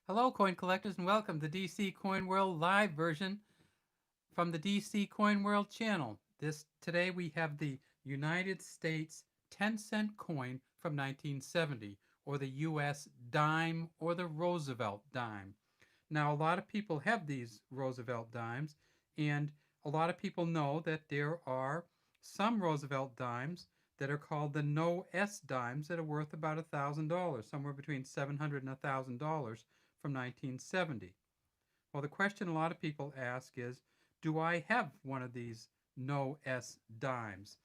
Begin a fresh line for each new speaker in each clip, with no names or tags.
Hello, coin collectors, and welcome to DC Coin World live version from the DC Coin World channel. Today we have the United States 10-cent coin from 1970, or the U.S. dime, or the Roosevelt dime. Now, a lot of people have these Roosevelt dimes, and a lot of people know that there are some Roosevelt dimes that are called the no S dimes that are worth about $1,000, somewhere between $700 and $1,000 from 1970. Well, the question a lot of people ask is, do I have one of these no S dimes?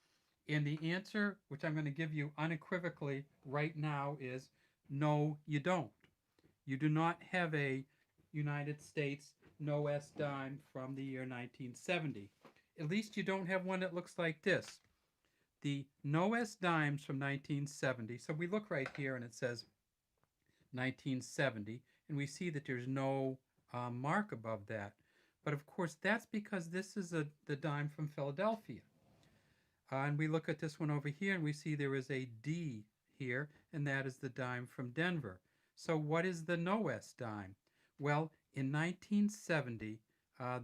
And the answer, which I'm going to give you unequivocally right now, is no, you don't. You do not have a United States no S dime from the year 1970. At least you don't have one that looks like this. The no S dimes from 1970. So we look right here and it says 1970, and we see that there's no mark above that. But of course, that's because this is the dime from Philadelphia. And we look at this one over here, and we see there is a D here, and that is the dime from Denver. So what is the no S dime? Well, in 1970,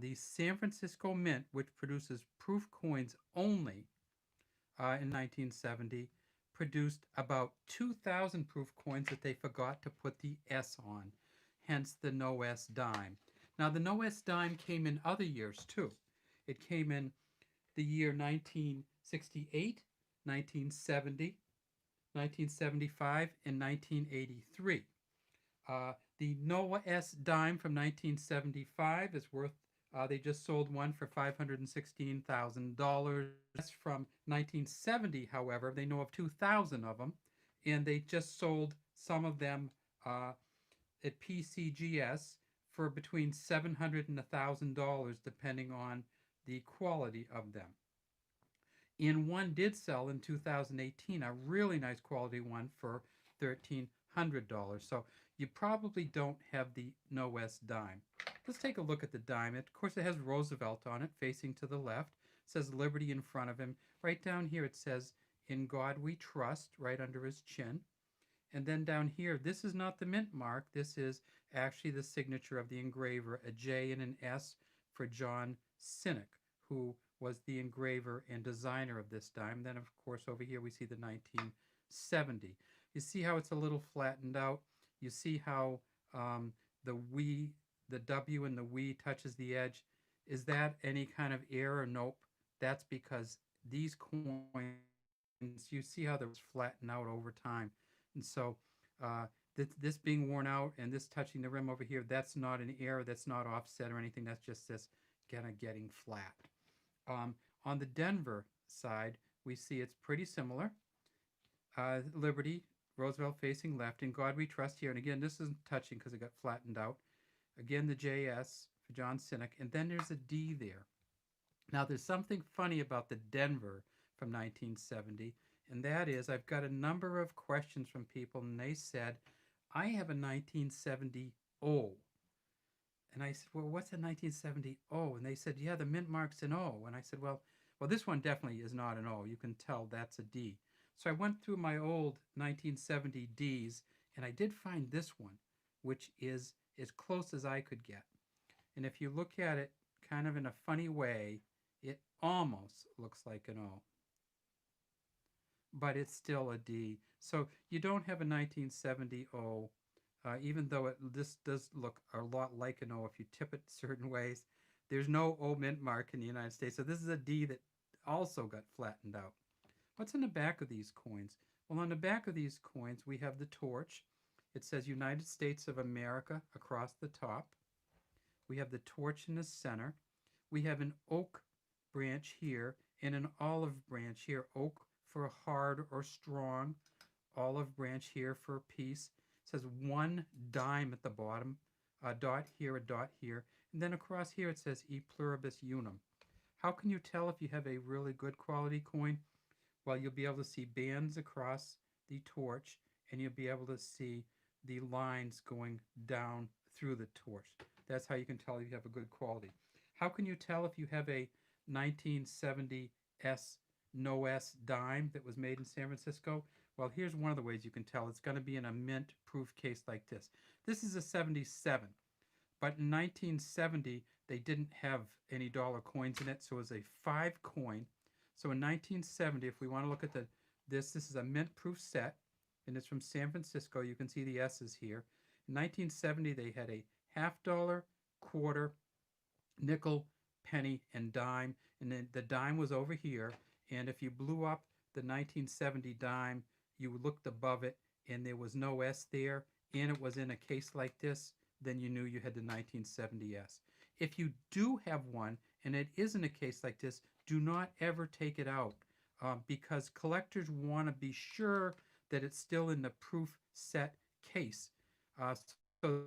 the San Francisco Mint, which produces proof coins only, in 1970 produced about 2,000 proof coins that they forgot to put the S on, hence the no S dime. Now, the no S dime came in other years too. It came in the year 1968, 1970, 1975, and 1983. The Noah S. dime from 1975 is worth, they just sold one for $516,000. That's from 1970, however. They know of 2,000 of them, and they just sold some of them at PCGS for between $700 and $1,000, depending on the quality of them. And one did sell in 2018, a really nice quality one for $1,300. So you probably don't have the No S dime. Let's take a look at the dime. Of course, it has Roosevelt on it, facing to the left. It says Liberty in front of him. Right down here, it says In God We Trust, right under his chin. And then down here, this is not the mint mark. This is actually the signature of the engraver, a J and an S for John Sinek, who was the engraver and designer of this dime. Then, of course, over here we see the 1970. You see how it's a little flattened out. You see how the we, the W and the we touches the edge. Is that any kind of error? Nope. That's because these coins, you see how they're flatten out over time. And so this being worn out and this touching the rim over here, that's not an error. That's not offset or anything. That's just this kind of getting flat. On the Denver side, we see it's pretty similar. Liberty, Roosevelt facing left, in God we trust here. And again, this isn't touching because it got flattened out. Again, the JS for John Sinek. And then there's a D there. Now, there's something funny about the Denver from 1970, and that is I've got a number of questions from people, and they said, I have a 1970 O. And I said, well, what's a 1970 O? And they said, yeah, the mint mark's an O. And I said, well, this one definitely is not an O. You can tell that's a D. So I went through my old 1970 Ds, and I did find this one, which is as close as I could get. And if you look at it kind of in a funny way, it almost looks like an O, but it's still a D. So you don't have a 1970 O, even though this does look a lot like an O if you tip it certain ways. There's no O mint mark in the United States. So this is a D that also got flattened out. What's in the back of these coins? Well, on the back of these coins, we have the torch. It says United States of America across the top. We have the torch in the center. We have an oak branch here and an olive branch here. Oak for hard or strong. Olive branch here for peace. It says one dime at the bottom. A dot here, a dot here. And then across here it says E pluribus unum. How can you tell if you have a really good quality coin? Well, you'll be able to see bands across the torch, and you'll be able to see the lines going down through the torch. That's how you can tell you have a good quality. How can you tell if you have a 1970 S no S dime that was made in San Francisco? Well, here's one of the ways you can tell. It's going to be in a mint proof case like this. This is a 77, but in 1970 they didn't have any dollar coins in it, so it was a 5 coin. So in 1970, if we want to look at this is a mint proof set, and it's from San Francisco. You can see the S's here. In 1970, they had a half dollar, quarter, nickel, penny, and dime, and then the dime was over here. And if you blew up the 1970 dime, you looked above it, and there was no S there, and it was in a case like this, then you knew you had the 1970 S. If you do have one, and it is in a case like this, do not ever take it out, because collectors want to be sure that it's still in the proof set case. So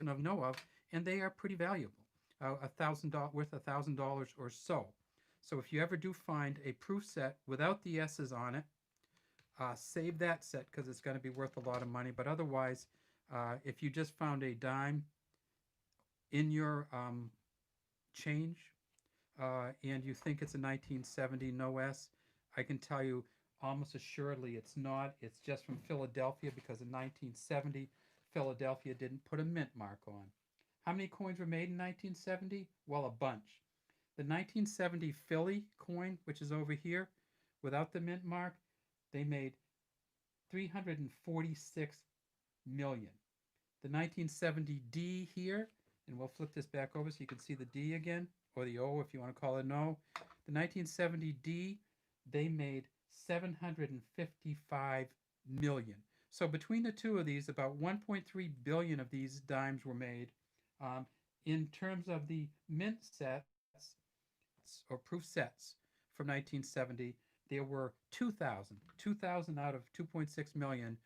of know of, and they are pretty valuable. $1,000 worth $1,000 or so. So if you ever do find a proof set without the S's on it, save that set because it's going to be worth a lot of money. But otherwise, if you just found a dime in your change and you think it's a 1970 no S, I can tell you almost assuredly it's not. It's just from Philadelphia because in 1970, Philadelphia didn't put a mint mark on. How many coins were made in 1970? Well, a bunch. The 1970 Philly coin, which is over here, without the mint mark, they made 346 million. The 1970 D here, and we'll flip this back over so you can see the D again, or the O if you want to call it an O. The 1970 D, they made 755 million. So between the two of these, about 1.3 billion of these dimes were made. In terms of the mint sets or proof sets from 1970, there were 2,000 out of 2.6 million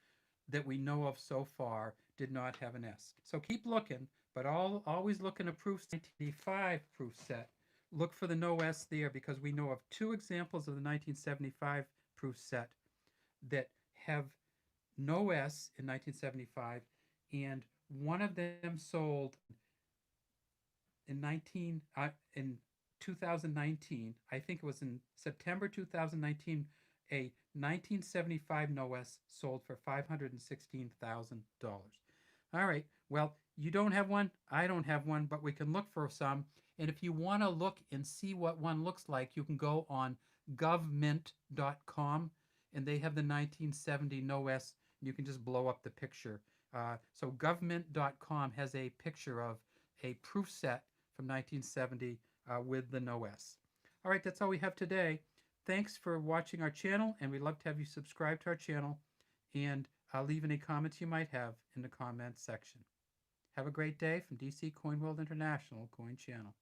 that we know of so far did not have an S. So keep looking, but always look in a proof 1975 proof set. Look for the no S there because we know of 2 examples of the 1975 proof set that have no S in 1975, and one of them sold in 2019. I think it was in September 2019. A 1975 no S sold for $516,000. All right. Well, you don't have one. I don't have one, but we can look for some. And if you want to look and see what one looks like, you can go on govmint.com, and they have the 1970 no S. You can just blow up the picture. So govmint.com has a picture of a proof set from 1970 with the no S. All right, that's all we have today. Thanks for watching our channel, and we'd love to have you subscribe to our channel and leave any comments you might have in the comments section. Have a great day from DC Coin World International Coin Channel.